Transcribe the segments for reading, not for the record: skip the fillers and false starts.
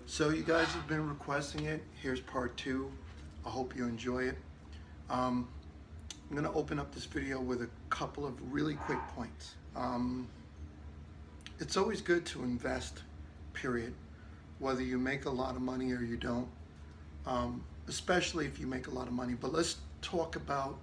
So you guys have been requesting it. Here's part 2. I hope you enjoy it. I'm gonna open up this video with a couple of really quick points. It's always good to invest, period. Whether you make a lot of money or you don't, especially if you make a lot of money. But let's talk about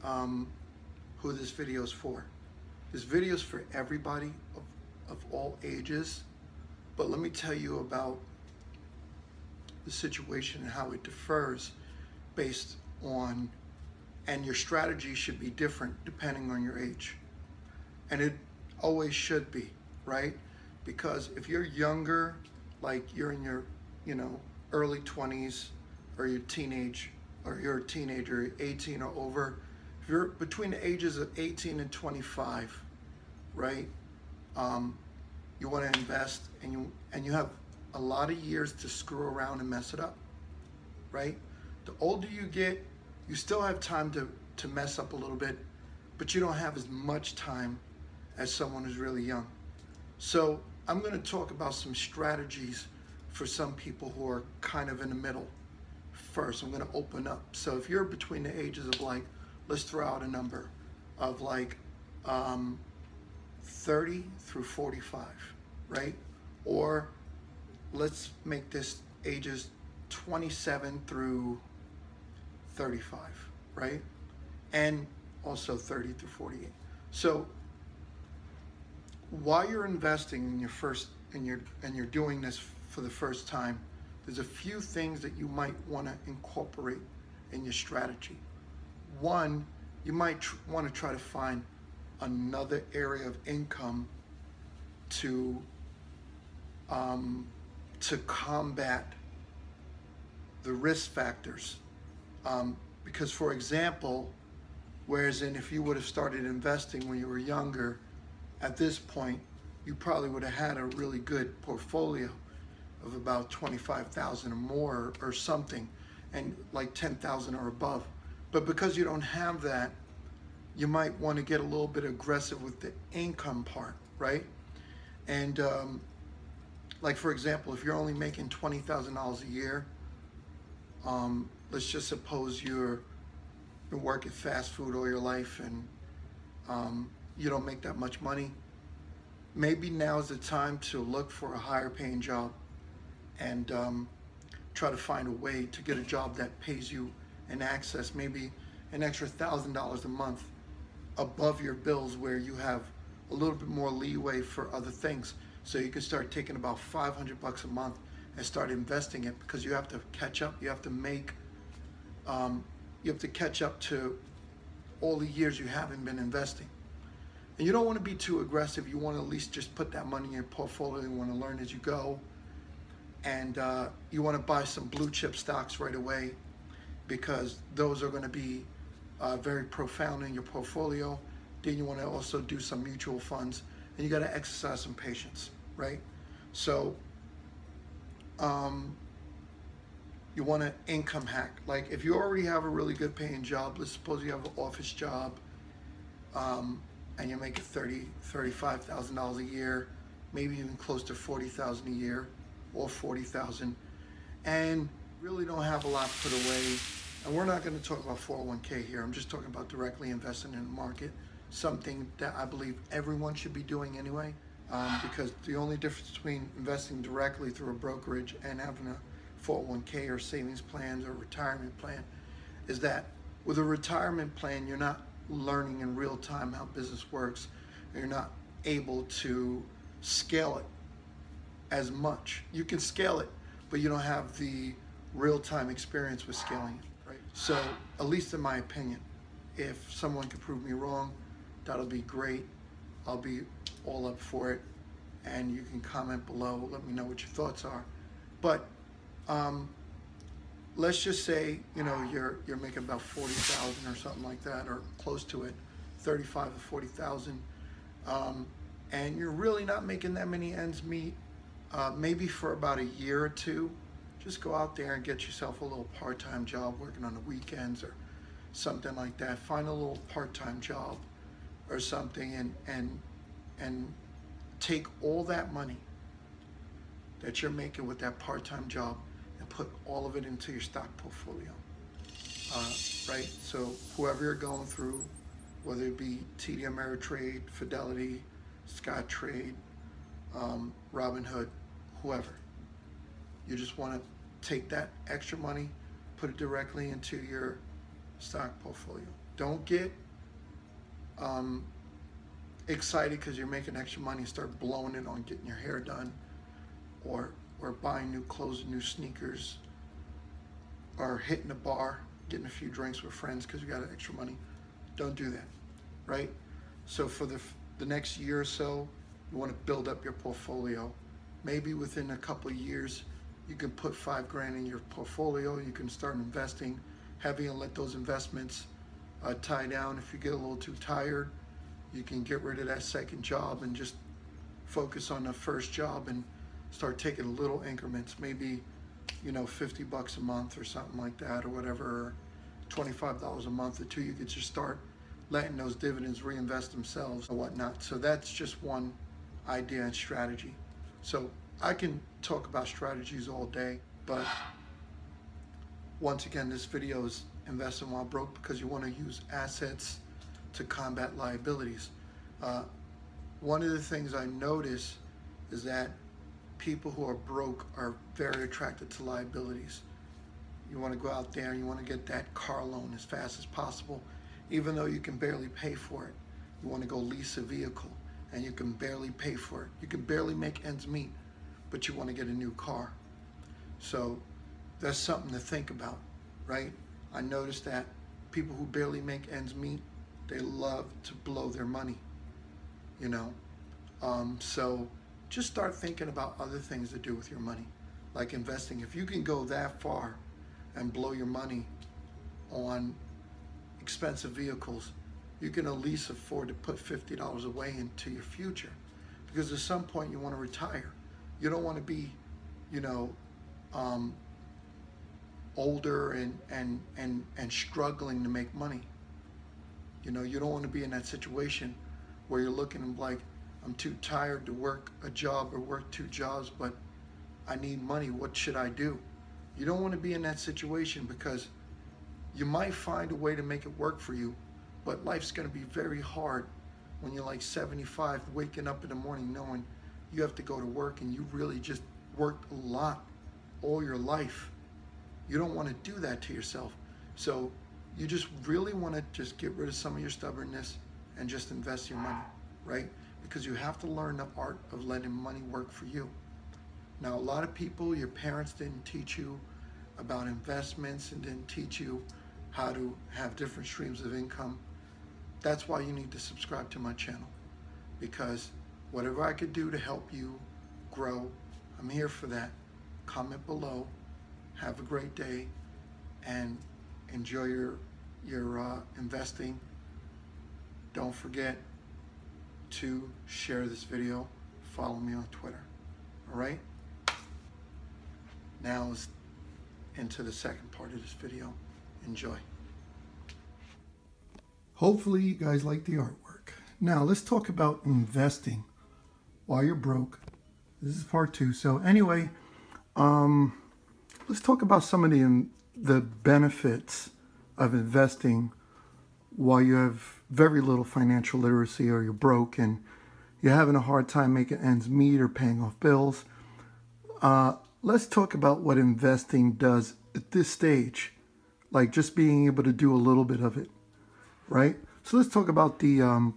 who this video is for. This video is for everybody of all ages. But let me tell you about the situation and how it differs based on, and your strategy should be different depending on your age. And it always should be, right? Because if you're younger, like you're in your, early 20s, or you're a teenager, 18 or over, if you're between the ages of 18 and 25, right? You want to invest, and you have a lot of years to screw around and mess it up, right? The older you get, you still have time to mess up a little bit, but you don't have as much time as someone who's really young. So I'm going to talk about some strategies for some people who are kind of in the middle. First, I'm going to open up. So if you're between the ages of, like, let's throw out a number of like 30 through 45, right? Or let's make this ages 27 through 35, right? And also 30 through 48. So while you're investing in your first, and you're doing this for the first time, there's a few things that you might want to incorporate in your strategy. One, you might want to try to find another area of income to combat the risk factors. Because, for example, whereas if you would have started investing when you were younger, at this point, you probably would have had a really good portfolio of about 25,000 or more or something, and like 10,000 or above. But because you don't have that, you might want to get a little bit aggressive with the income part, right? And like, for example, if you're only making $20,000 a year, let's just suppose you're working fast food all your life and you don't make that much money. Maybe now's the time to look for a higher paying job and try to find a way to get a job that pays you in excess, maybe an extra $1,000 a month above your bills, where you have a little bit more leeway for other things. So you can start taking about $500 a month and start investing it, because you have to catch up. You have to make, you have to catch up to all the years you haven't been investing. And you don't want to be too aggressive. You want to at least just put that money in your portfolio. You want to learn as you go. And you want to buy some blue chip stocks right away, because those are going to be very profound in your portfolio. Then you want to also do some mutual funds, and you got to exercise some patience, right? So you want to income hack. Like, if you already have a really good paying job, let's suppose you have an office job, and you're making $35,000 a year, maybe even close to $40,000 a year, or $40,000, and really don't have a lot put away. And we're not going to talk about 401k here. I'm just talking about directly investing in the market, something that I believe everyone should be doing anyway, because the only difference between investing directly through a brokerage and having a 401k or savings plans or retirement plan is that with a retirement plan, you're not learning in real time how business works, and you're not able to scale it as much. You can scale it, but you don't have the real-time experience with scaling it, right? So, at least in my opinion, if someone can prove me wrong, that'll be great. I'll be all up for it, and you can comment below, let me know what your thoughts are. But let's just say, you're making about 40,000 or something like that, or close to it, 35 to 40,000, and you're really not making that many ends meet. Maybe for about a year or two, just go out there and get yourself a little part-time job working on the weekends or something like that. Find a little part-time job or something, and take all that money that you're making with that part-time job and put all of it into your stock portfolio, right? So whoever you're going through, whether it be TD Ameritrade, Fidelity, Scottrade, Robinhood, whoever, you just want to take that extra money, put it directly into your stock portfolio. Don't get excited because you're making extra money and start blowing it on getting your hair done, or buying new clothes and new sneakers, or hitting a bar, getting a few drinks with friends because you got extra money. Don't do that, right? So for the next year or so, you want to build up your portfolio. Maybe within a couple of years, you can put $5,000 in your portfolio. You can start investing heavy and let those investments tie down. If you get a little too tired, you can get rid of that second job and just focus on the first job and start taking little increments, maybe, you know, $50 a month or something like that, or whatever, or $25 a month or two. You could just start letting those dividends reinvest themselves or whatnot. So that's just one idea and strategy. So I can talk about strategies all day, but once again, this video is investing while broke because you want to use assets to combat liabilities. One of the things I notice is that people who are broke are very attracted to liabilities. You want to go out there and you want to get that car loan as fast as possible, even though you can barely pay for it. You want to go lease a vehicle and you can barely pay for it. You can barely make ends meet, but you want to get a new car. So that's something to think about, right? I noticed that people who barely make ends meet, they love to blow their money, you know? So just start thinking about other things to do with your money, like investing. If you can go that far and blow your money on expensive vehicles, you can at least afford to put $50 away into your future, because at some point you want to retire. You don't want to be, you know, older and struggling to make money. You know, you don't want to be in that situation where you're looking like, I'm too tired to work a job or work two jobs, but I need money. What should I do? You don't want to be in that situation, because you might find a way to make it work for you, but life's going to be very hard when you're like 75, waking up in the morning knowing you have to go to work and you really just worked a lot all your life. You don't want to do that to yourself. So you just really want to just get rid of some of your stubbornness and just invest your money, right? Because you have to learn the art of letting money work for you. Now, a lot of people, your parents didn't teach you about investments and didn't teach you how to have different streams of income. That's why you need to subscribe to my channel, because whatever I could do to help you grow, I'm here for that. Comment below. Have a great day and enjoy your investing. Don't forget to share this video. Follow me on Twitter. All right? Now let's into the second part of this video. Enjoy. Hopefully you guys like the artwork. Now let's talk about investing while you're broke. This is part 2. So anyway, let's talk about some of the benefits of investing while you have very little financial literacy, or you're broke and you're having a hard time making ends meet or paying off bills. Let's talk about what investing does at this stage, like just being able to do a little bit of it, right? So let's talk about the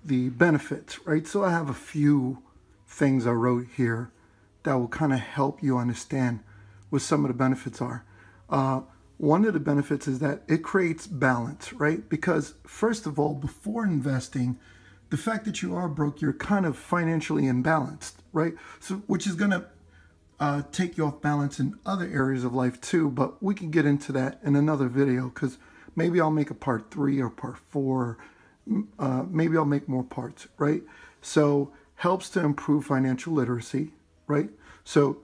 benefits, right? So I have a few things I wrote here that will kind of help you understand what some of the benefits are. One of the benefits is that it creates balance, right? Because first of all, before investing, the fact that you are broke, you're kind of financially imbalanced, right? So, which is going to take you off balance in other areas of life too, but we can get into that in another video, because maybe I'll make a part 3 or part 4, maybe I'll make more parts, right? So helps to improve financial literacy, right? So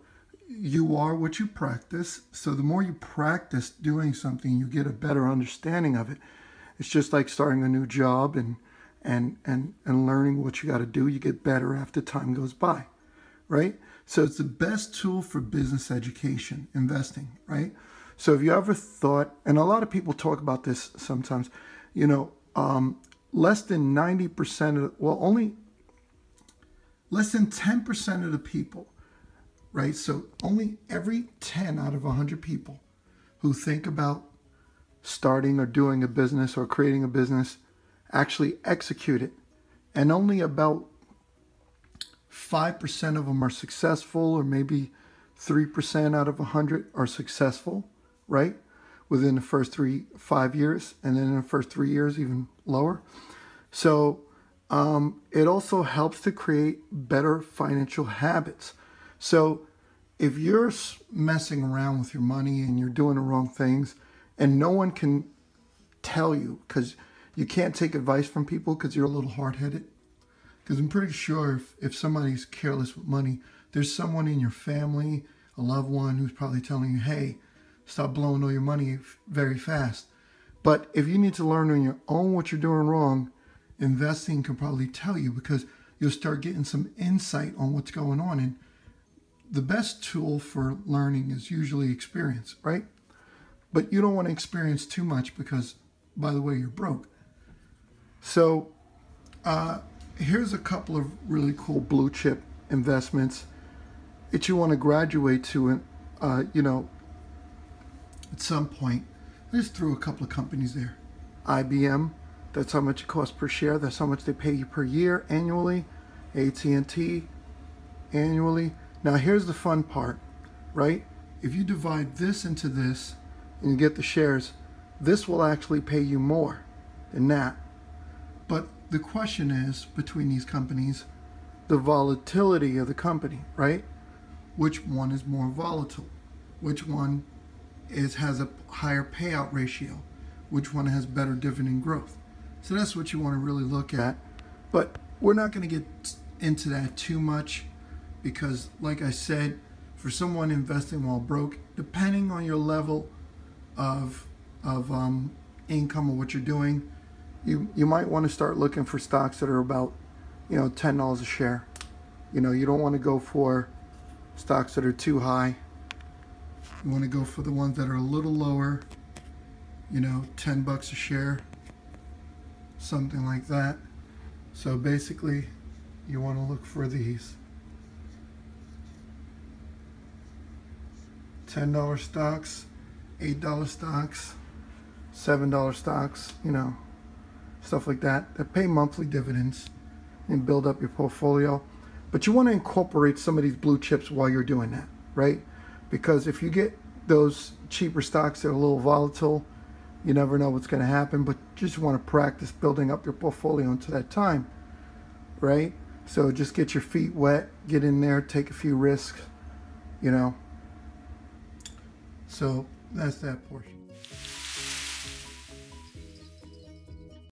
you are what you practice. So the more you practice doing something, you get a better understanding of it. It's just like starting a new job and learning what you got to do. You get better after time goes by, right? So it's the best tool for business education, investing, right? So if you ever thought, and a lot of people talk about this sometimes, you know, less than 90% of, well, only less than 10% of the people, right? So only every 10 out of 100 people who think about starting or doing a business or creating a business actually execute it. And only about 5% of them are successful, or maybe 3% out of 100 are successful, right? Within the first 5 years, and then in the first 3 years, even lower. So it also helps to create better financial habits. So if you're messing around with your money and you're doing the wrong things, and no one can tell you, because you can't take advice from people because you're a little hard-headed. Because I'm pretty sure if somebody's careless with money, there's someone in your family, a loved one, who's probably telling you, hey, stop blowing all your money very fast. But if you need to learn on your own what you're doing wrong, investing can probably tell you, because you'll start getting some insight on what's going on. And the best tool for learning is usually experience, right? But you don't want to experience too much because, by the way, you're broke. So here's a couple of really cool blue chip investments that you want to graduate to, you know, at some point. I just threw a couple of companies there. IBM, that's how much it costs per share. That's how much they pay you per year, annually. AT&T, annually. Now here's the fun part, right? If you divide this into this and you get the shares, this will actually pay you more than that. But the question is, between these companies, the volatility of the company, right? Which one is more volatile? Which one has a higher payout ratio? Which one has better dividend growth? So that's what you want to really look at. But we're not going to get into that too much, because like I said, for someone investing while broke, depending on your level of income or what you're doing, you might want to start looking for stocks that are about, you know, $10 a share. You know, you don't want to go for stocks that are too high. You want to go for the ones that are a little lower, you know, 10 bucks a share, something like that. So basically, you want to look for these $10 stocks, $8 stocks, $7 stocks, you know, stuff like that, that pay monthly dividends and build up your portfolio. But you want to incorporate some of these blue chips while you're doing that, right? Because if you get those cheaper stocks that are a little volatile, you never know what's going to happen, but you just want to practice building up your portfolio until that time, right? So just get your feet wet, get in there, take a few risks, you know. So that's that portion.